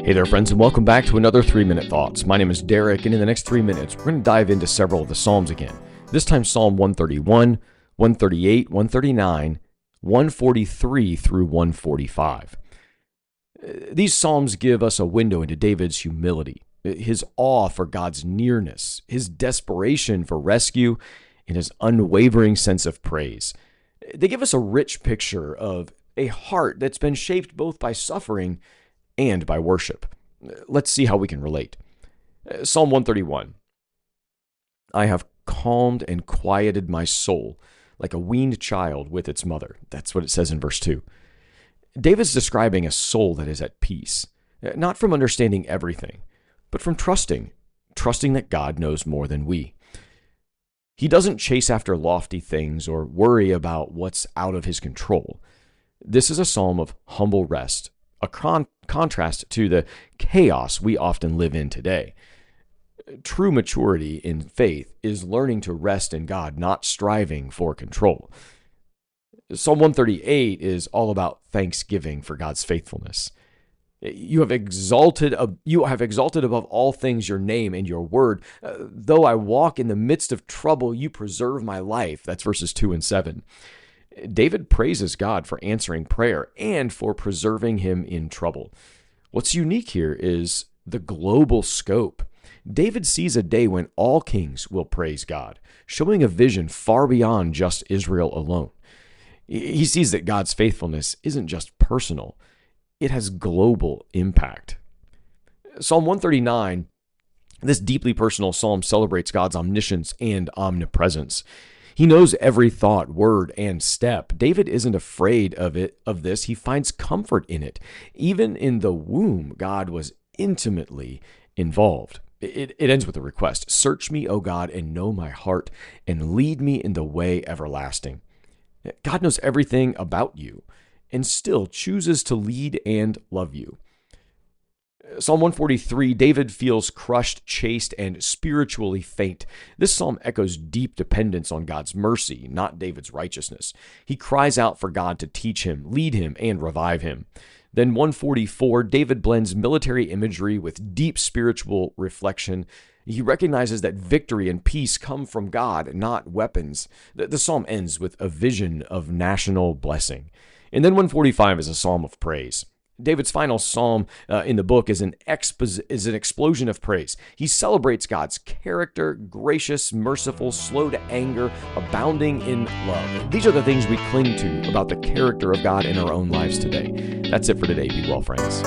Hey there, friends, and welcome back to another 3-Minute Thoughts. My name is Derek, and in the next 3 minutes, we're going to dive into several of the Psalms again. This time, Psalm 131, 138, 139, 143 through 145. These Psalms give us a window into David's humility, his awe for God's nearness, his desperation for rescue, and his unwavering sense of praise. They give us a rich picture of a heart that's been shaped both by suffering and by worship. Let's see how we can relate. Psalm 131. I have calmed and quieted my soul like a weaned child with its mother. That's what it says in verse 2. David's describing a soul that is at peace, not from understanding everything, but from trusting that God knows more than we. He doesn't chase after lofty things or worry about what's out of his control. This is a psalm of humble rest, a contrast to the chaos we often live in today. True maturity in faith is learning to rest in God, not striving for control. Psalm 138 is all about thanksgiving for God's faithfulness. You have exalted above all things your name and your word. Though I walk in the midst of trouble, you preserve my life. That's verses 2 and 7. David praises God for answering prayer and for preserving him in trouble. What's unique here is the global scope. David sees a day when all kings will praise God, showing a vision far beyond just Israel alone. He sees that God's faithfulness isn't just personal, it has global impact. Psalm 139, this deeply personal psalm celebrates God's omniscience and omnipresence. He knows every thought, word, and step. David isn't afraid of this. He finds comfort in it. Even in the womb, God was intimately involved. It ends with a request. Search me, O God, and know my heart, and lead me in the way everlasting. God knows everything about you and still chooses to lead and love you. Psalm 143, David feels crushed, chased, and spiritually faint. This psalm echoes deep dependence on God's mercy, not David's righteousness. He cries out for God to teach him, lead him, and revive him. Then 144, David blends military imagery with deep spiritual reflection. He recognizes that victory and peace come from God, not weapons. The psalm ends with a vision of national blessing. And then 145 is a psalm of praise. David's final psalm in the book is an explosion of praise. He celebrates God's character, gracious, merciful, slow to anger, abounding in love. These are the things we cling to about the character of God in our own lives today. That's it for today. Be well, friends.